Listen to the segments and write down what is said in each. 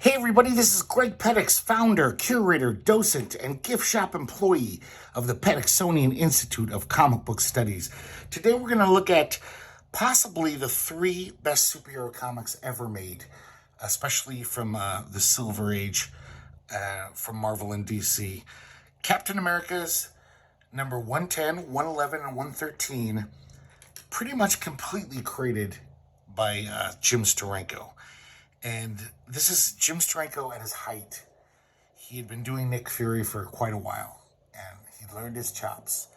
Hey everybody, this is Greg Petix, founder, curator, docent, and gift shop employee of the Petixonian Institute of Comic Book Studies. Today we're going to look at possibly the three best superhero comics ever made, especially from the Silver Age, from Marvel and DC. Captain America's number 110, 111, and 113, pretty much completely created by Jim Steranko. And this is Jim Steranko at his height. He had been doing Nick Fury for quite a while, and he learned his chops.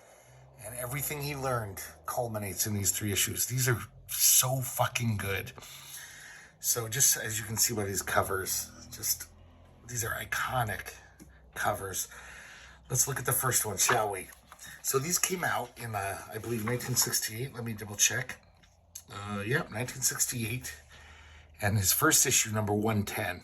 And everything he learned culminates in these three issues. These are so fucking good. So just as you can see by these covers, these are iconic covers. Let's look at the first one, shall we? So these came out in, I believe, 1968. Let me double check. 1968. And his first issue, number 110.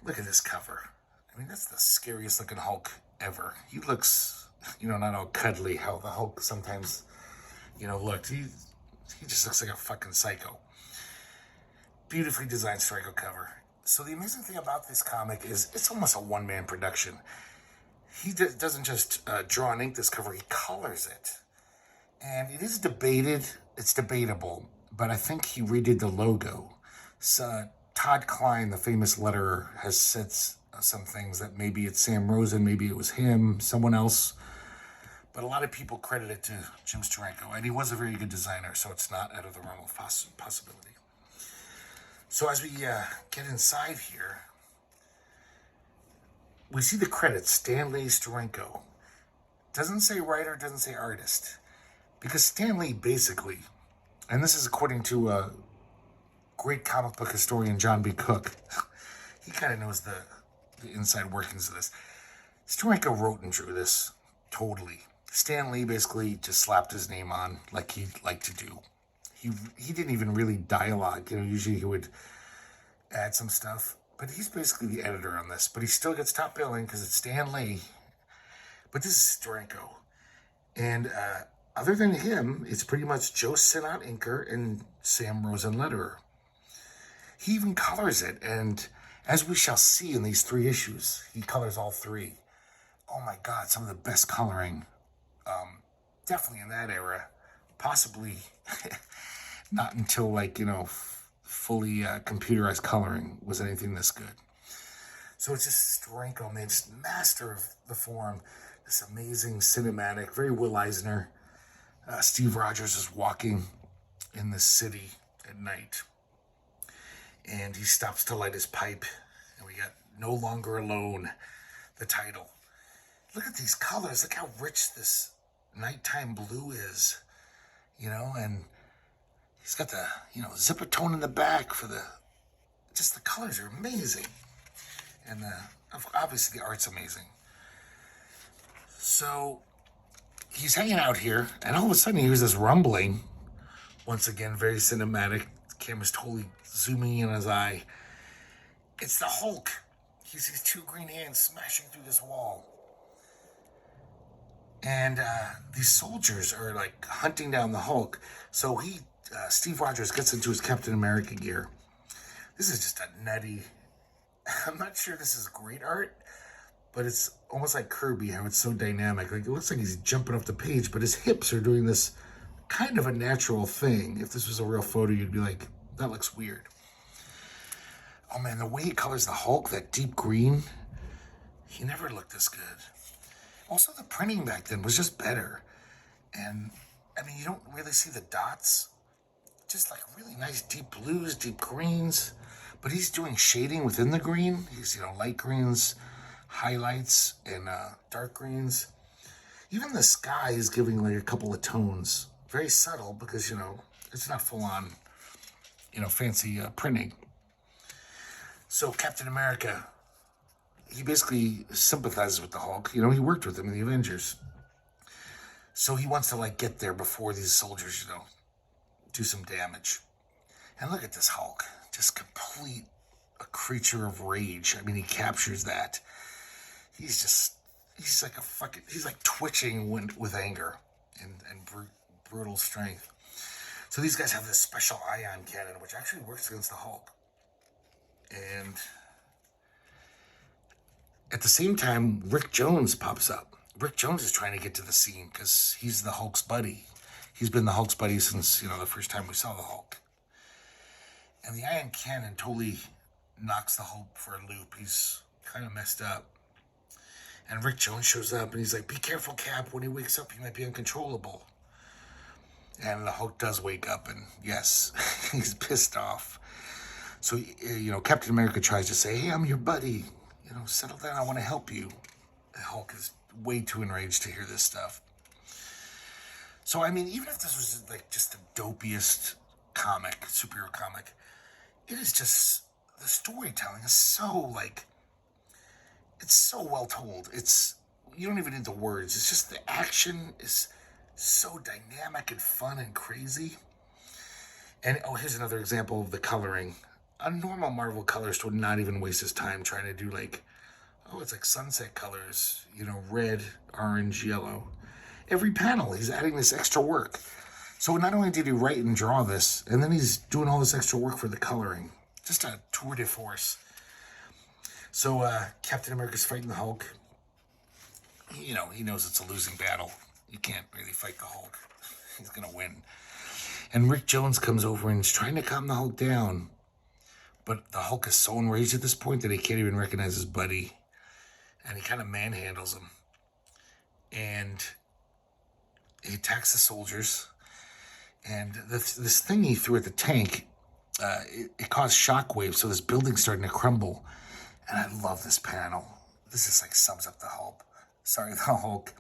Look at this cover. I mean, that's the scariest looking Hulk ever. He looks, not all cuddly how the Hulk sometimes, looked. He just looks like a fucking psycho. Beautifully designed Steranko cover. So the amazing thing about this comic is it's almost a one-man production. He doesn't just draw and ink this cover, he colors it. And it is debated, it's debatable, but I think he redid the logo. So Todd Klein, the famous letterer, has said some things that maybe it's Sam Rosen, maybe it was him, someone else. But a lot of people credit it to Jim Steranko, and he was a very good designer, so it's not out of the realm of possibility. So as we get inside here, we see the credits, Stan Lee Steranko. Doesn't say writer, doesn't say artist. Because Stan Lee basically, and this is according to great comic book historian John B. Cook, he kind of knows the inside workings of this. Steranko wrote and drew this, totally. Stan Lee basically just slapped his name on like he liked to do. He didn't even really dialogue. Usually he would add some stuff. But he's basically the editor on this. But he still gets top billing because it's Stan Lee. But this is Steranko. And other than him, it's pretty much Joe Sinnott inker and Sam Rosen letterer. He even colors it, and as we shall see in these three issues, he colors all three. Oh my God, some of the best coloring. Definitely in that era. Possibly not until fully computerized coloring was anything this good. So it's just Steranko, man, just master of the form. This amazing cinematic, very Will Eisner. Steve Rogers is walking in the city at night. And he stops to light his pipe. And we got No Longer Alone, the title. Look at these colors. Look how rich this nighttime blue is. And he's got the, zipper tone in the back for the colors are amazing. And obviously the art's amazing. So he's hanging out here, and all of a sudden he hears this rumbling. Once again, very cinematic. The camera's totally zooming in on his eye. It's the Hulk. He sees two green hands smashing through this wall. And these soldiers are hunting down the Hulk. So Steve Rogers gets into his Captain America gear. This is just a nutty. I'm not sure this is great art, but it's almost like Kirby, how it's so dynamic. It looks like he's jumping off the page, but his hips are doing this kind of a natural thing. If this was a real photo, you'd be like, that looks weird. Oh man, the way he colors the Hulk, that deep green, he never looked this good. Also, the printing back then was just better. And, you don't really see the dots. Just really nice deep blues, deep greens. But he's doing shading within the green. He's, light greens, highlights, and dark greens. Even the sky is giving a couple of tones. Very subtle because, it's not full on, fancy printing. So Captain America, he basically sympathizes with the Hulk. He worked with him in the Avengers. So he wants to get there before these soldiers, do some damage. And look at this Hulk, just complete a creature of rage. He captures that. He's twitching with anger and brutal strength. So these guys have this special ion cannon, which actually works against the Hulk. And At the same time, Rick Jones pops up. Rick Jones is trying to get to the scene because he's the Hulk's buddy. He's been the Hulk's buddy since, the first time we saw the Hulk. And the Iron Cannon totally knocks the Hulk for a loop. He's kind of messed up. And Rick Jones shows up and he's like, be careful, Cap. When he wakes up, he might be uncontrollable. And the Hulk does wake up and yes, he's pissed off. So, Captain America tries to say, hey, I'm your buddy. Settle down. I want to help you. The Hulk is way too enraged to hear this stuff. So, even if this was like just the dopiest superhero comic, it is just, the storytelling is so it's so well told. You don't even need the words. It's just the action is so dynamic and fun and crazy. And here's another example of the coloring. A normal Marvel colorist would not even waste his time trying to do it's like sunset colors, red, orange, yellow. Every panel, he's adding this extra work. So not only did he write and draw this, and then he's doing all this extra work for the coloring. Just a tour de force. So Captain America's fighting the Hulk. He knows it's a losing battle. You can't really fight the Hulk. He's going to win. And Rick Jones comes over and is trying to calm the Hulk down. But the Hulk is so enraged at this point that he can't even recognize his buddy. And he kind of manhandles him. And he attacks the soldiers. And this thing he threw at the tank, it caused shockwaves, so this building's starting to crumble. And I love this panel. This just sums up the Hulk.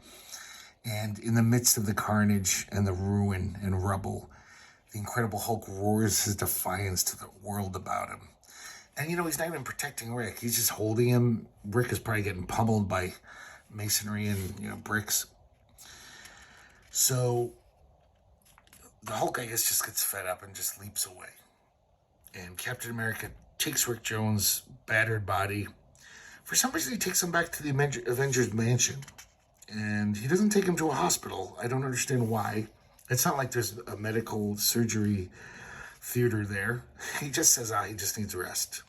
And in the midst of the carnage and the ruin and rubble, the Incredible Hulk roars his defiance to the world about him. And, he's not even protecting Rick. He's just holding him. Rick is probably getting pummeled by masonry and, bricks. So the Hulk, I guess, just gets fed up and just leaps away. And Captain America takes Rick Jones' battered body. For some reason, he takes him back to the Avengers mansion. And he doesn't take him to a hospital. I don't understand why. It's not like there's a medical surgery theater there. He just says, he just needs rest.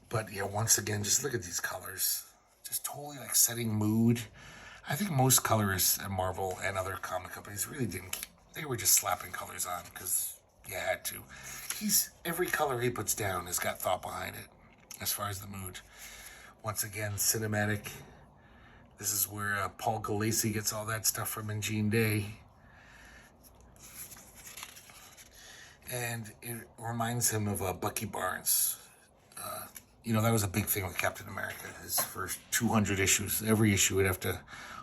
But, once again, just look at these colors. Just totally, setting mood. I think most colorists at Marvel and other comic companies really didn't. They were just slapping colors on because you had to. Every color he puts down has got thought behind it as far as the mood. Once again, cinematic. This is where Paul Galassi gets all that stuff from in Gene Day. And it reminds him of Bucky Barnes. That was a big thing with Captain America. His first 200 issues, every issue would have to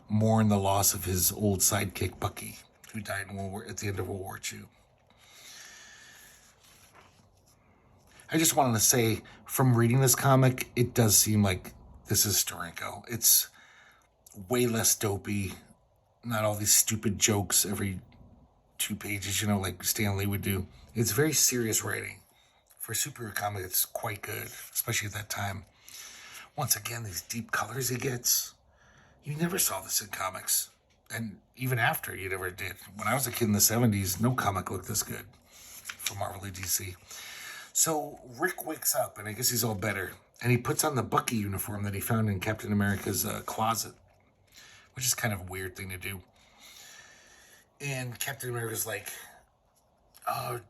mourn the loss of his old sidekick, Bucky, who died at the end of World War II. I just wanted to say, from reading this comic, it does seem like this is Steranko. It's way less dopey, not all these stupid jokes every 2 pages, like Stan Lee would do. It's very serious writing. For a superhero comic, it's quite good, especially at that time. Once again, these deep colors he gets. You never saw this in comics. And even after, you never did. When I was a kid in the 70s, no comic looked this good for Marvel or DC. So Rick wakes up, and I guess he's all better. And he puts on the Bucky uniform that he found in Captain America's closet, which is kind of a weird thing to do. And Captain America's like, oh,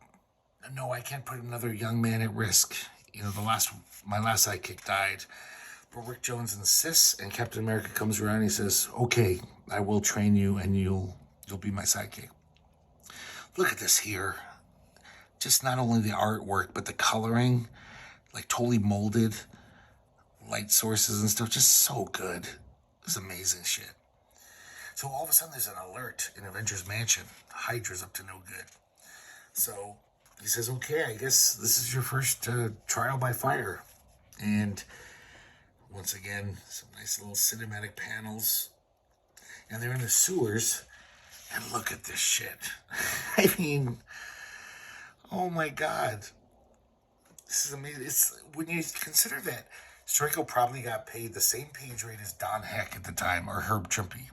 no, I can't put another young man at risk. My last sidekick died. But Rick Jones insists, and Captain America comes around and he says, okay, I will train you, and you'll be my sidekick. Look at this here. Just not only the artwork, but the coloring, totally molded, light sources and stuff, just so good. It's amazing shit. So all of a sudden there's an alert in Avengers Mansion. Hydra's up to no good. So he says, okay, I guess this is your first trial by fire. And once again, some nice little cinematic panels. And they're in the sewers. And look at this shit. I mean, oh my God. This is amazing. When you consider that Steranko probably got paid the same page rate as Don Heck at the time, or Herb Trimpe.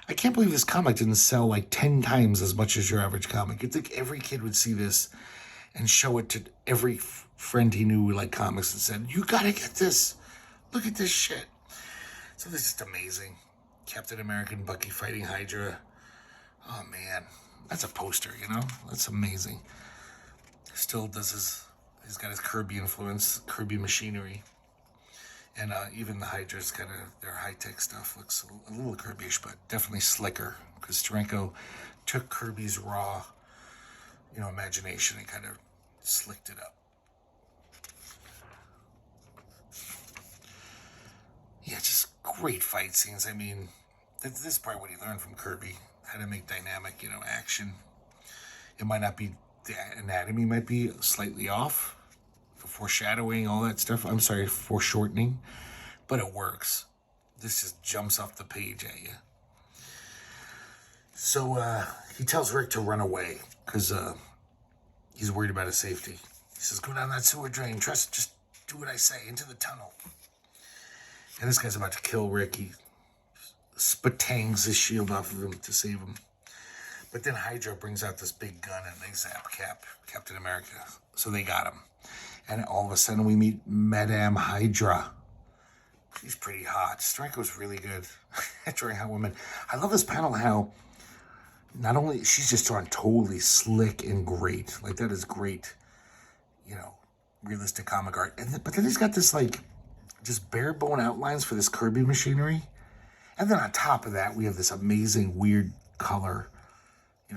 I can't believe this comic didn't sell 10 times as much as your average comic. You'd think every kid would see this and show it to every friend he knew who liked comics and said, "You gotta get this. Look at this shit." So this is just amazing. Captain America and Bucky fighting Hydra. Oh man, that's a poster, you know? That's amazing. Still does he's got his Kirby influence, Kirby machinery. And even the Hydra's kind of, their high-tech stuff looks a little Kirby-ish, but definitely slicker. Because Steranko took Kirby's raw, imagination and kind of slicked it up. Yeah, just great fight scenes. I mean, this is probably what he learned from Kirby. How to make dynamic, action. It might not be, the anatomy might be slightly off. The foreshadowing, all that stuff. I'm sorry, foreshortening. But it works. This just jumps off the page at you. So he tells Rick to run away because he's worried about his safety. He says, "Go down that sewer drain. Just do what I say, into the tunnel." And this guy's about to kill Rick. He spatangs his shield off of him to save him. But then Hydra brings out this big gun and they zap Captain America. So they got him. And all of a sudden we meet Madame Hydra. She's pretty hot. Steranko's really good at drawing hot women. I love this panel how not only she's just drawn totally slick and great. Like that is great, realistic comic art. But then he's got this just bare bone outlines for this Kirby machinery. And then on top of that, we have this amazing weird color,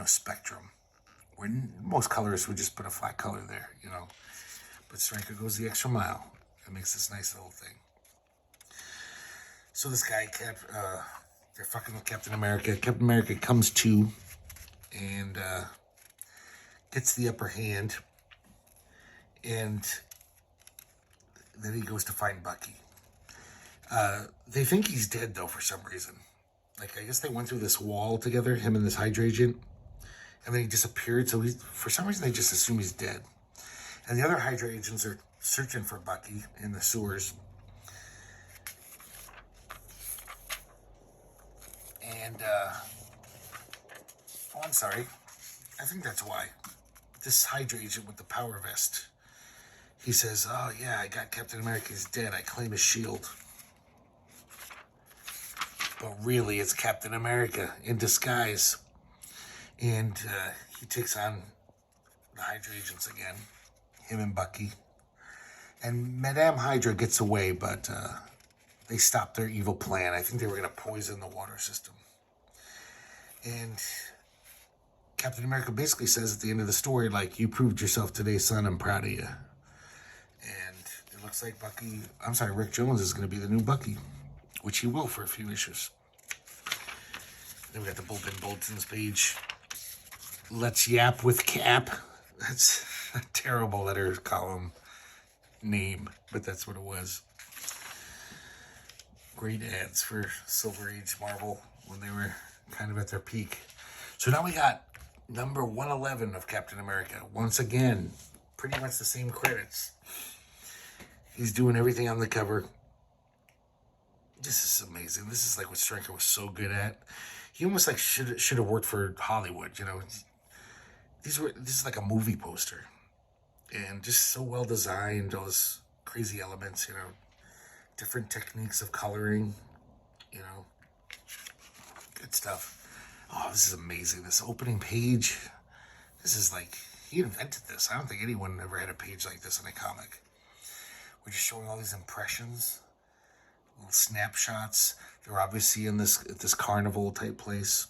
spectrum. Where most colorists would just put a flat color there, But Steranko goes the extra mile and makes this nice little thing. So this guy, they're fucking with Captain America. Captain America comes to and gets the upper hand. And then he goes to find Bucky. They think he's dead, though, for some reason. I guess they went through this wall together, him and this Hydra agent. And then he disappeared, so for some reason they just assume he's dead. And the other Hydra agents are searching for Bucky in the sewers. And, I'm sorry. I think that's why. This Hydra agent with the power vest, he says, "Oh yeah, I got Captain America, he's dead, I claim his shield." But really, it's Captain America in disguise. And he takes on the Hydra agents again, him and Bucky. And Madame Hydra gets away, but they stop their evil plan. I think they were going to poison the water system. And Captain America basically says at the end of the story, "You proved yourself today, son, I'm proud of you." And it looks like Rick Jones is going to be the new Bucky, which he will for a few issues. Then we got the Bullpen Bulletins page. "Let's Yap with Cap." That's a terrible letter column name, but that's what it was. Great ads for Silver Age Marvel when they were kind of at their peak. So now we got number 111 of Captain America. Once again, pretty much the same credits. He's doing everything on the cover. This is amazing. This is what Steranko was so good at. He almost should have worked for Hollywood, This is like a movie poster. And just so well designed, all those crazy elements, different techniques of coloring, good stuff. Oh, this is amazing. This opening page, this is he invented this. I don't think anyone ever had a page like this in a comic. We're just showing all these impressions, little snapshots. They're obviously in this carnival type place.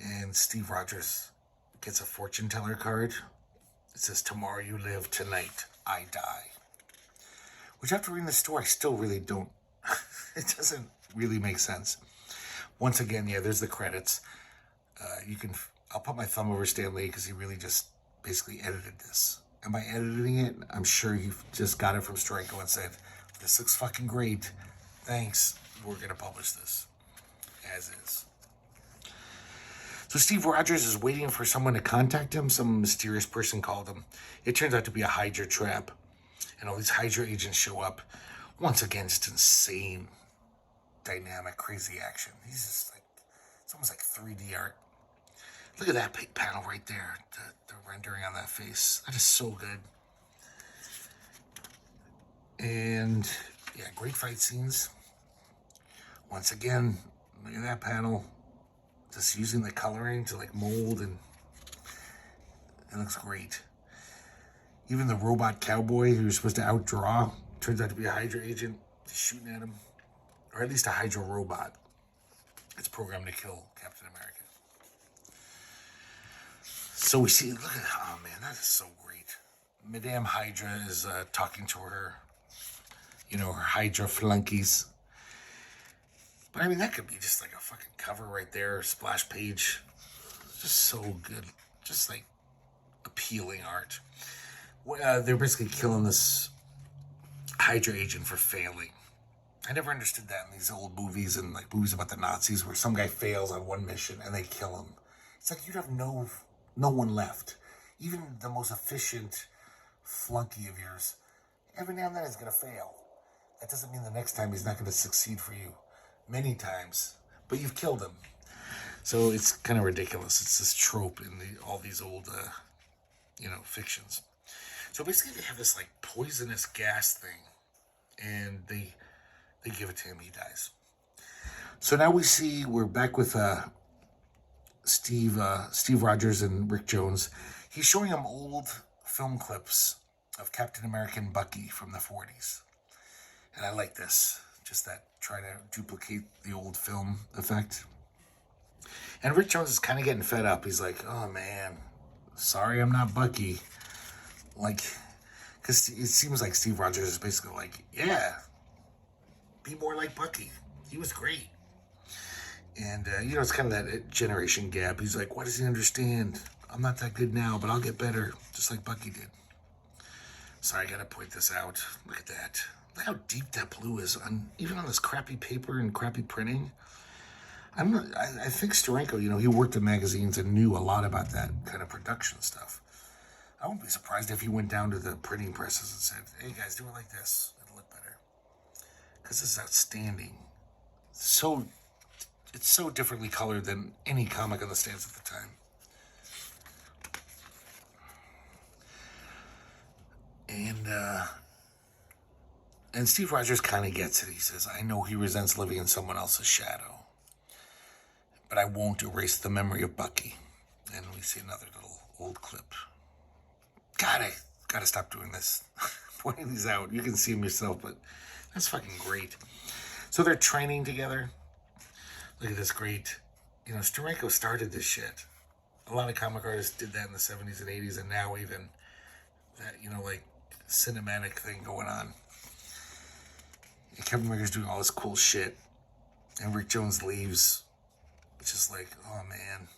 And Steve Rogers gets a fortune teller card. It says, "Tomorrow you live, tonight I die." Which after reading the story, I still really don't, it doesn't really make sense. Once again, yeah, there's the credits. I'll put my thumb over Stan Lee because he really just basically edited this. And by editing it, I'm sure he just got it from Steranko and said, "This looks fucking great. Thanks. We're going to publish this as is." So Steve Rogers is waiting for someone to contact him. Some mysterious person called him. It turns out to be a Hydra trap. And all these Hydra agents show up. Once again, just insane, dynamic, crazy action. He's just it's almost like 3D art. Look at that panel right there. The rendering on that face. That is so good. And yeah, great fight scenes. Once again, look at that panel. Just using the coloring to like mold, and it looks great. Even the robot cowboy who was supposed to outdraw turns out to be a Hydra agent shooting at him. Or at least a Hydra robot. It's programmed to kill Captain America. So we see, look at, oh man, that is so great. Madame Hydra is talking to her, her Hydra flunkies. But I mean, that could be just like a fucking cover right there, splash page. Just so good. Just like appealing art. They're basically killing this Hydra agent for failing. I never understood that in these old movies and like movies about the Nazis where some guy fails on one mission and they kill him. It's like you'd have no one left. Even the most efficient flunky of yours, every now and then he's going to fail. That doesn't mean the next time he's not going to succeed for you. Many times. But you've killed him. So it's kind of ridiculous. It's this trope in all these old, fictions. So basically they have this like poisonous gas thing. And they give it to him. He dies. So now we're back with Steve Rogers and Rick Jones. He's showing them old film clips of Captain America and Bucky from the 40s. And I like this. Just that, try to duplicate the old film effect. And Rick Jones is kind of getting fed up. He's like, oh man, sorry I'm not Bucky. Like, because it seems like Steve Rogers is basically like, yeah, be more like Bucky. He was great. And, it's kind of that generation gap. He's like, why does he understand? I'm not that good now, but I'll get better, just like Bucky did. Sorry, I gotta point this out. Look at that. Look how deep that blue is, even on this crappy paper and crappy printing. I think Steranko, he worked in magazines and knew a lot about that kind of production stuff. I wouldn't be surprised if he went down to the printing presses and said, hey guys, do it like this. It'll look better. Because this is outstanding. It's so differently colored than any comic on the stands at the time. And Steve Rogers kind of gets it. He says, I know he resents living in someone else's shadow, but I won't erase the memory of Bucky. And we see another little old clip. God, I gotta stop doing this. Pointing these out. You can see them yourself, but that's fucking great. So they're training together. Look at this great, Steranko started this shit. A lot of comic artists did that in the 70s and 80s, and now even that, like cinematic thing going on. And Captain America's doing all this cool shit, and Rick Jones leaves. It's just like, oh man,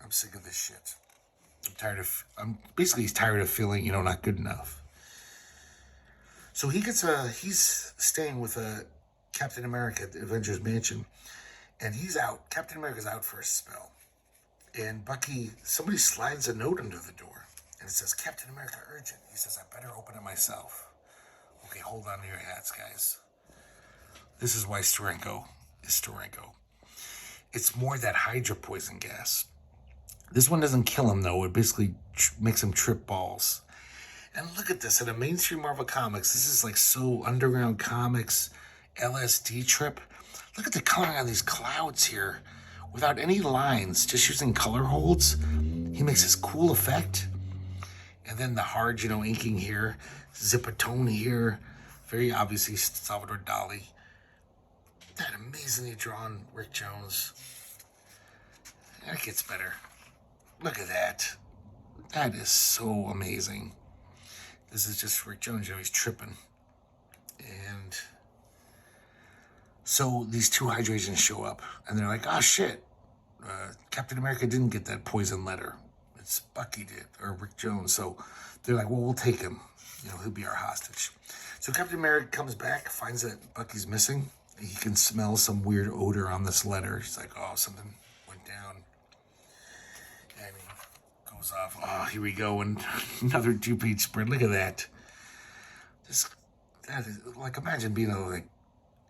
I'm sick of this shit. He's tired of feeling, not good enough. So he's staying with Captain America at the Avengers Mansion, and he's out. Captain America's out for a spell. And Bucky, somebody slides a note under the door, and it says, Captain America urgent. He says, I better open it myself. Okay, hold on to your hats, guys. This is why Steranko is Steranko. It's more that Hydra poison gas. This one doesn't kill him, though. It basically makes him trip balls. And look at this. In a mainstream Marvel Comics, this is like so underground comics, LSD trip. Look at the coloring on these clouds here. Without any lines, just using color holds, he makes this cool effect. And then the hard, inking here, zipatone here. Very obviously Salvador Dali. That amazingly drawn Rick Jones. That gets better. Look at that. That is so amazing. This is just Rick Jones, he's tripping. And so these two Hydra agents show up, and they're like, oh shit, Captain America didn't get that poison letter. It's Bucky did, or Rick Jones. So they're like, well, we'll take him. He'll be our hostage. So Captain America comes back, finds that Bucky's missing. He can smell some weird odor on this letter. He's like, oh, something went down. And he goes off. Oh, here we go. And another 2-page spread. Look at that. That is, like, imagine being a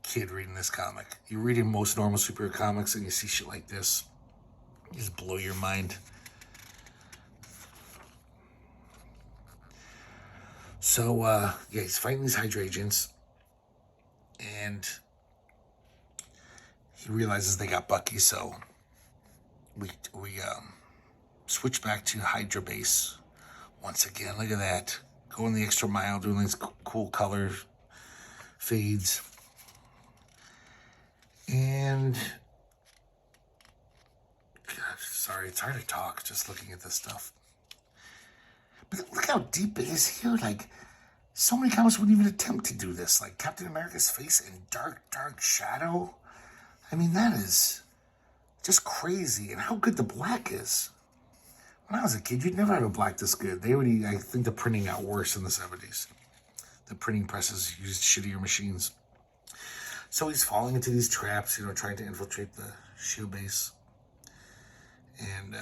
kid reading this comic. You're reading most normal superhero comics and you see shit like this. Just blow your mind. So, yeah, he's fighting these Hydra agents, and he realizes they got Bucky, so we switch back to Hydra base once again. Look at that. Going the extra mile, doing these cool color fades. And, God, sorry, it's hard to talk just looking at this stuff. But look how deep it is here. Like, so many comics wouldn't even attempt to do this. Like, Captain America's face in dark, dark shadow. I mean, that is just crazy. And how good the black is. When I was a kid, you'd never have a black this good. They already, I think the printing got worse in the 70s. The printing presses used shittier machines. So he's falling into these traps, you know, trying to infiltrate the shield base. And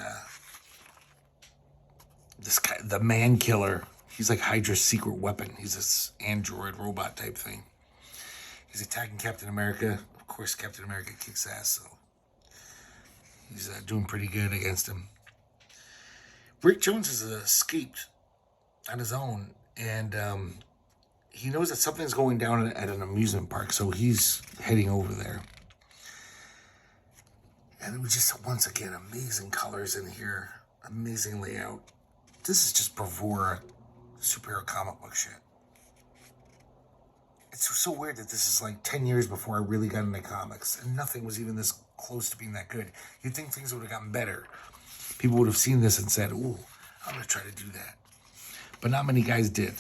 this guy, the man killer, he's like Hydra's secret weapon. He's this android robot type thing. He's attacking Captain America. Of course, Captain America kicks ass, so he's doing pretty good against him. Rick Jones has escaped on his own, and he knows that something's going down at an amusement park, so he's heading over there. And it was just, once again, amazing colors in here, amazing layout. This is just bravura superhero comic book shit. It's so weird that this is like 10 years before I really got into comics, and nothing was even this close to being that good. You'd think things would have gotten better. People would have seen this and said, ooh, I'm going to try to do that. But not many guys did.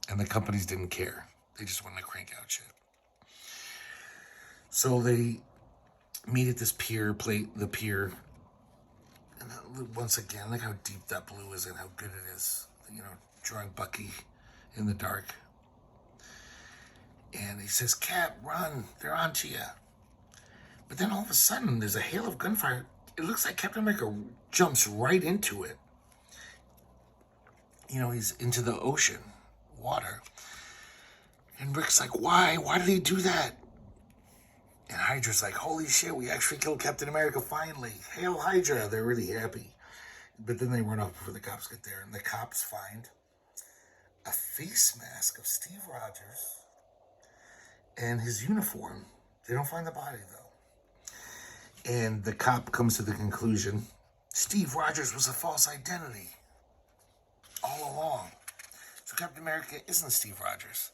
And the companies didn't care. They just wanted to crank out shit. So they meet at this pier, the pier. And once again, look how deep that blue is and how good it is. You know, drawing Bucky in the dark. And he says, Cap, run. They're onto you. But then all of a sudden, there's a hail of gunfire. It looks like Captain America jumps right into it. You know, he's into the ocean, water. And Rick's like, why? Why did he do that? And Hydra's like, holy shit, we actually killed Captain America finally. Hail Hydra. They're really happy. But then they run off before the cops get there. And the cops find a face mask of Steve Rogers and his uniform. They don't find the body, though. And the cop comes to the conclusion, Steve Rogers was a false identity all along. So Captain America isn't Steve Rogers.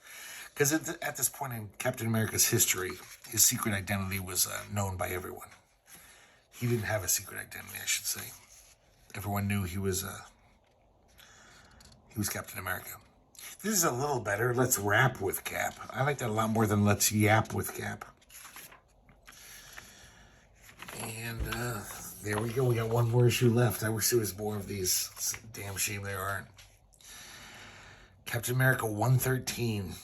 Because at this point in Captain America's history, his secret identity was known by everyone. He didn't have a secret identity, I should say. Everyone knew he was Captain America. This is a little better. Let's rap with Cap. I like that a lot more than let's yap with Cap. And there we go. We got one more issue left. I wish there was more of these. It's a damn shame there aren't. Captain America 113.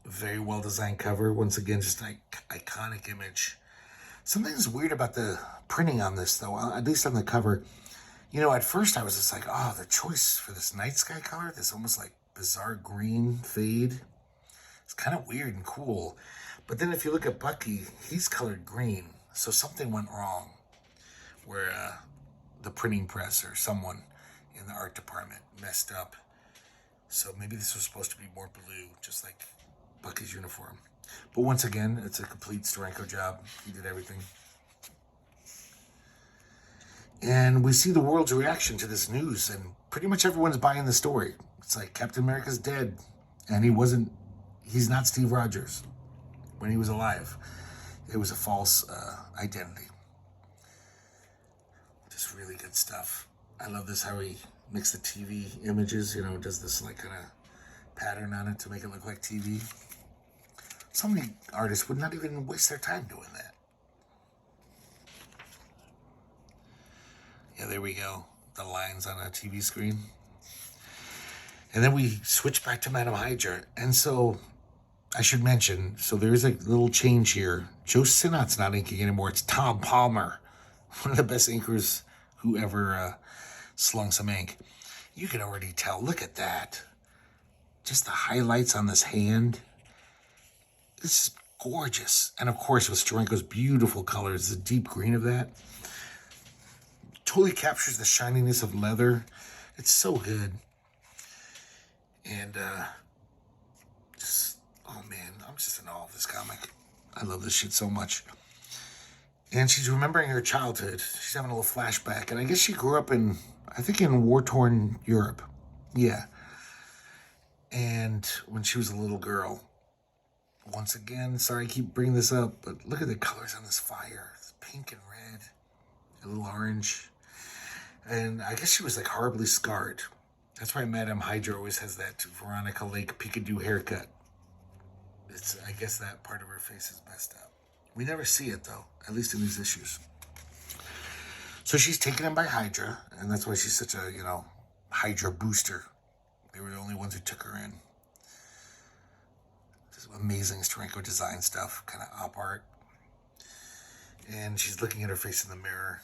Very well designed cover. Once again, just an iconic image. Something's weird about the printing on this, though, at least on the cover. You know, at first I was just like, oh, the choice for this night sky color, this almost like bizarre green fade. It's kind of weird and cool. But then if you look at Bucky, he's colored green. So something went wrong where the printing press or someone in the art department messed up. So maybe this was supposed to be more blue, just like Bucky's uniform. But once again, it's a complete Steranko job. He did everything. And we see the world's reaction to this news, and pretty much everyone's buying the story. It's like Captain America's dead, and he's not Steve Rogers when he was alive. It was a false identity. Just really good stuff. I love this, how he makes the TV images, you know, does this like kind of pattern on it to make it look like TV. So many artists would not even waste their time doing that. Yeah, there we go. The lines on a TV screen. And then we switch back to Madam Hydra. And so I should mention, so there is a little change here. Joe Sinnott's not inking anymore. It's Tom Palmer, one of the best inkers who ever slung some ink. You can already tell. Look at that. Just the highlights on this hand. This is gorgeous. And of course, with Steranko's beautiful colors, the deep green of that. totally captures the shininess of leather. It's so good. And, oh man, I'm just in awe of this comic. I love this shit so much. And she's remembering her childhood. She's having a little flashback. And I guess she grew up in, I think, in war-torn Europe. Yeah. And when she was a little girl, once again, sorry I keep bringing this up, but look at the colors on this fire. It's pink and red, a little orange. And I guess she was like horribly scarred. That's why Madame Hydra always has that Veronica Lake Picadoo haircut. I guess that part of her face is messed up. We never see it though, at least in these issues. So she's taken in by Hydra, and that's why she's such a, Hydra booster. They were the only ones who took her in. This amazing Steranko design stuff, kind of op art. And she's looking at her face in the mirror.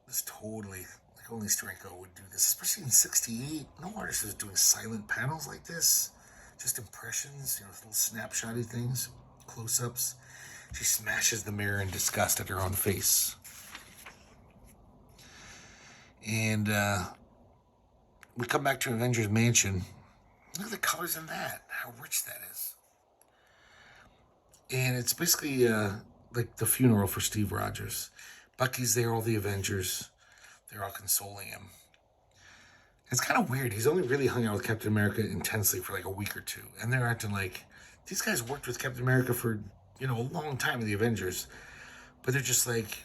It's totally, like only Steranko would do this, especially in '68. No artist was doing silent panels like this. Just impressions, little snapshotty things, close-ups. She smashes the mirror in disgust at her own face. And we come back to Avengers Mansion. Look at the colors in that. How rich that is. And it's basically like the funeral for Steve Rogers. Bucky's there, all the Avengers. They're all consoling him. It's kind of weird. He's only really hung out with Captain America intensely for like a week or two. And they're acting like, these guys worked with Captain America for, a long time in the Avengers. But they're just like,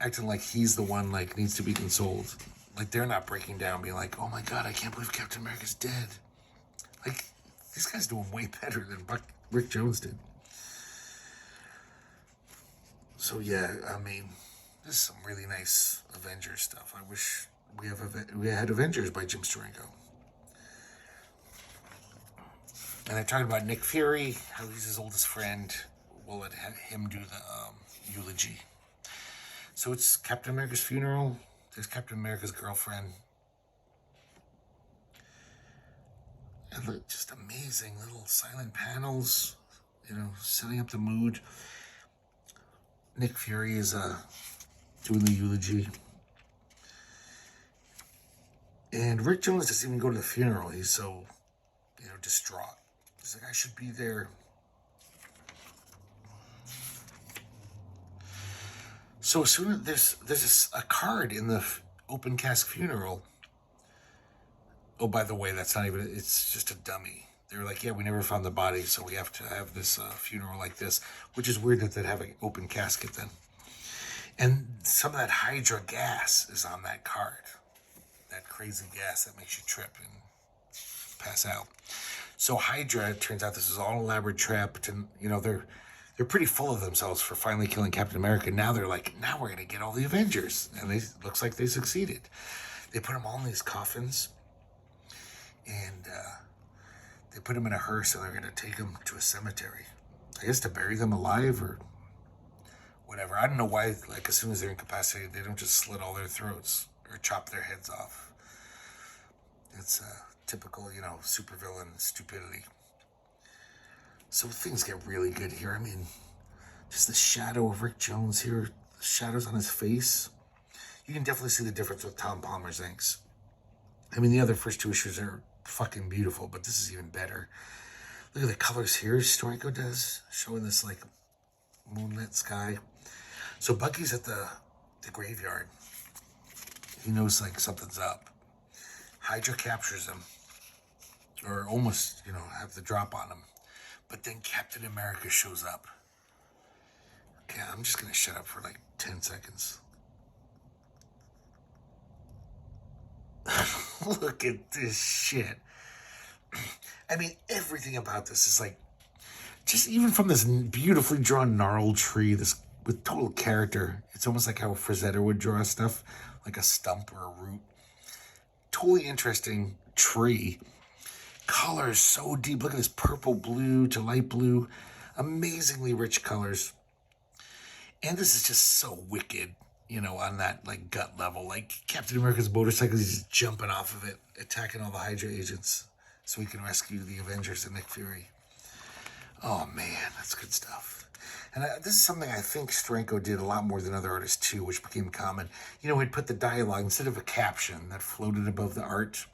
acting like he's the one like needs to be consoled. Like they're not breaking down, being like, oh my God, I can't believe Captain America's dead. Like, these guys doing way better than Rick Jones did. So yeah, this is some really nice Avengers stuff. I wish we had Avengers by Jim Steranko. And I talked about Nick Fury, how he's his oldest friend. We'll let him do the eulogy. So it's Captain America's funeral. There's Captain America's girlfriend. And look, just amazing little silent panels, setting up the mood. Nick Fury is doing the eulogy. And Rick Jones doesn't even go to the funeral. He's so, distraught. He's like, I should be there. So as soon as there's a card in the open cask funeral. Oh, by the way, that's not even, it's just a dummy. They were like, yeah, we never found the body, so we have to have this funeral like this, which is weird that they'd have an open casket then. And some of that Hydra gas is on that card. That crazy gas that makes you trip and pass out. So Hydra, it turns out this is all an elaborate trap to, they're pretty full of themselves for finally killing Captain America. Now they're like, now we're going to get all the Avengers. And looks like they succeeded. They put them all in these coffins. And they put them in a hearse, and they're going to take them to a cemetery. I guess to bury them alive or whatever. I don't know why, like, as soon as they're incapacitated, they don't just slit all their throats or chop their heads off. It's typical, supervillain stupidity. So things get really good here. Just the shadow of Rick Jones here, the shadows on his face. You can definitely see the difference with Tom Palmer's inks. The other first two issues are fucking beautiful, but this is even better. Look at the colors here Steranko does, showing this, like, moonlit sky. So Bucky's at the graveyard. He knows, like, something's up. Hydra captures him, or almost, have the drop on him. But then Captain America shows up. Okay, I'm just going to shut up for like 10 seconds. Look at this shit. Everything about this is like, just even from this beautifully drawn gnarled tree, this with total character. It's almost like how Frazetta would draw stuff, like a stump or a root. Totally interesting tree. Colors so deep. Look at this purple blue to light blue. Amazingly rich colors. And this is just so wicked, on that like gut level. Like Captain America's motorcycle, he's just jumping off of it, attacking all the Hydra agents so he can rescue the Avengers and Nick Fury. Oh man, that's good stuff. And this is something I think Steranko did a lot more than other artists too, which became common. He'd put the dialogue instead of a caption that floated above the art.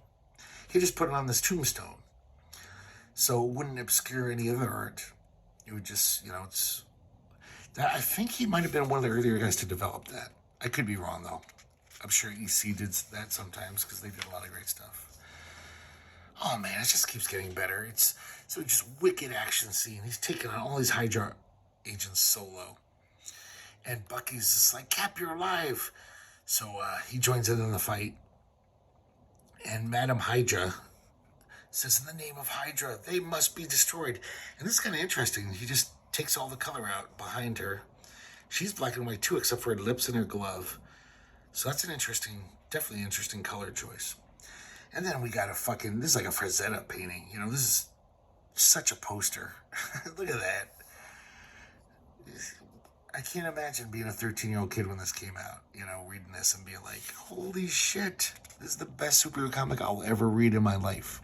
He just put it on this tombstone, so it wouldn't obscure any other art. It would just, it's. I think he might have been one of the earlier guys to develop that. I could be wrong though. I'm sure EC did that sometimes because they did a lot of great stuff. Oh man, it just keeps getting better. It's so just wicked action scene. He's taking on all these Hydra agents solo, and Bucky's just like, "Cap, you're alive!" So he joins in on the fight, and Madam Hydra says, "In the name of Hydra, they must be destroyed." And this is kind of interesting. He just takes all the color out behind her. She's black and white too, except for her lips and her glove. So that's definitely interesting color choice. And then we got this is like a Frazetta painting. This is such a poster. Look at that. I can't imagine being a 13-year-old kid when this came out, reading this and being like, holy shit, this is the best superhero comic I'll ever read in my life.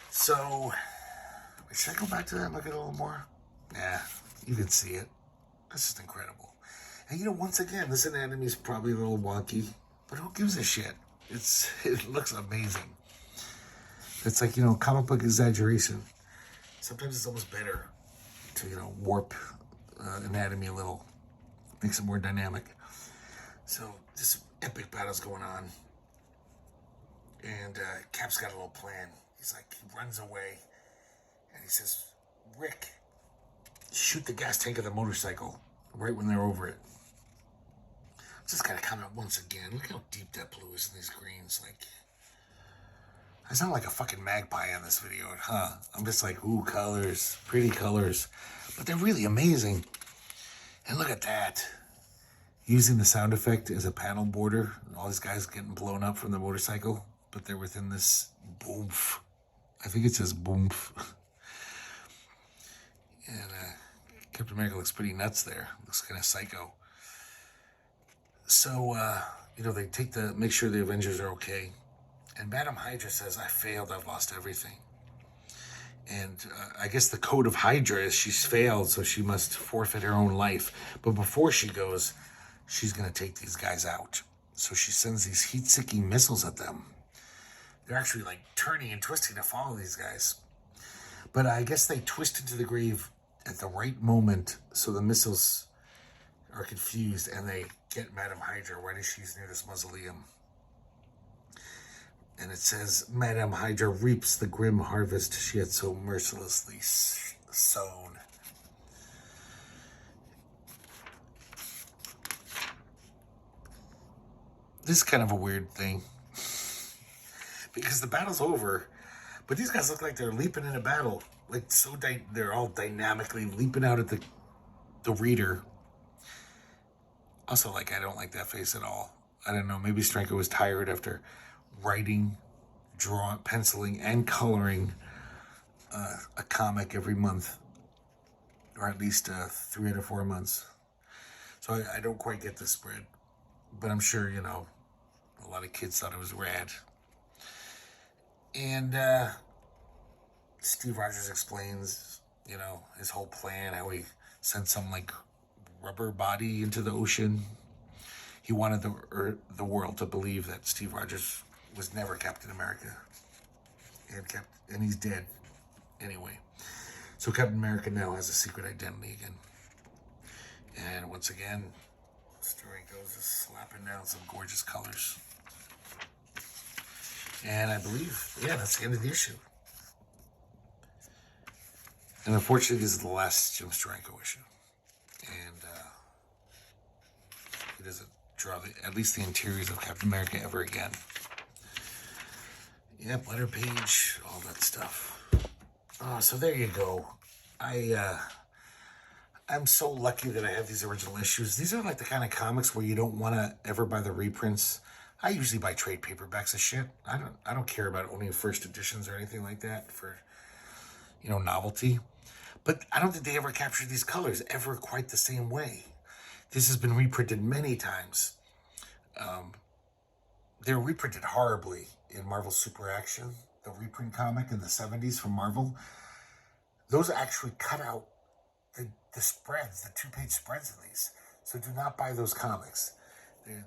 So, should I go back to that and look at it a little more? Yeah, you can see it. This is incredible. And once again, this anatomy is probably a little wonky, but who gives a shit? It looks amazing. It's like, comic book exaggeration. Sometimes it's almost better to, warp anatomy a little. Makes it more dynamic. So this epic battle's going on. And Cap's got a little plan. He runs away. And he says, Rick, shoot the gas tank of the motorcycle right when they're over it. Just gotta comment once again. Look how deep that blue is in these greens. I sound like a fucking magpie on this video, huh? I'm just like, ooh, colors, pretty colors. But they're really amazing. And look at that. Using the sound effect as a panel border. All these guys getting blown up from the motorcycle, but they're within this boomf. I think it says boomf. And Captain America looks pretty nuts there. Looks kind of psycho. So, they make sure the Avengers are okay. And Madam Hydra says, I failed, I've lost everything. And I guess the code of Hydra is she's failed, so she must forfeit her own life. But before she goes, she's going to take these guys out. So she sends these heat-seeking missiles at them. They're actually turning and twisting to follow these guys. But I guess they twist into the grave at the right moment, so the missiles are confused and they get Madam Hydra right as she's near this mausoleum. And it says, Madam Hydra reaps the grim harvest she had so mercilessly sown. This is kind of a weird thing. Because the battle's over, but these guys look like they're leaping in a battle. They're all dynamically leaping out at the reader. Also, I don't like that face at all. I don't know, maybe Steranko was tired after writing, drawing, penciling, and coloring a comic every month. Or at least 3 out of 4 months. So I don't quite get this spread. But I'm sure, a lot of kids thought it was rad. And Steve Rogers explains, his whole plan, how he sent some rubber body into the ocean. He wanted the world to believe that Steve Rogers was never Captain America, and he's dead anyway. So Captain America now has a secret identity again. And once again, Steranko's just slapping down some gorgeous colors. And I believe, that's the end of the issue. And unfortunately, this is the last Jim Steranko issue. And he doesn't draw at least the interiors of Captain America ever again. Yep, letter page, all that stuff. So there you go. I'm so lucky that I have these original issues. These are the kind of comics where you don't want to ever buy the reprints. I usually buy trade paperbacks of shit. I don't care about owning first editions or anything like that for, novelty. But I don't think they ever captured these colors ever quite the same way. This has been reprinted many times. They were reprinted horribly in Marvel Super Action, the reprint comic in the 70s from Marvel. those actually cut out the spreads, the 2-page spreads in these. So do not buy those comics.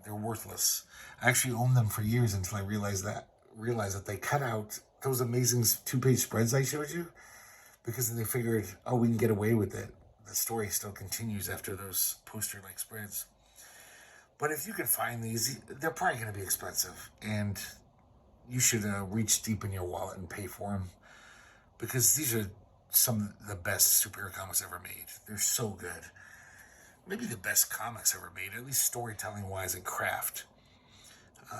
They're worthless. I actually owned them for years until I realized that they cut out those amazing 2-page spreads I showed you, because then they figured, oh, we can get away with it. The story still continues after those poster-like spreads. But if you can find these, they're probably going to be expensive, and you should reach deep in your wallet and pay for them, because these are some of the best superhero comics ever made. They're so good. Maybe the best comics ever made, at least storytelling-wise and craft.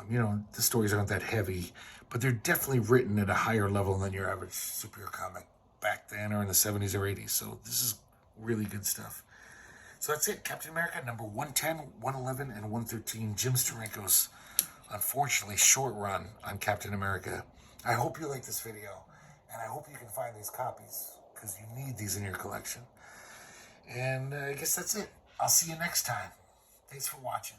The stories aren't that heavy, but they're definitely written at a higher level than your average superhero comic back then or in the 70s or 80s. So this is really good stuff. So that's it. Captain America number 110, 111, and 113. Jim Steranko's, unfortunately, short run on Captain America. I hope you like this video, and I hope you can find these copies, because you need these in your collection. And I guess that's it. I'll see you next time. Thanks for watching.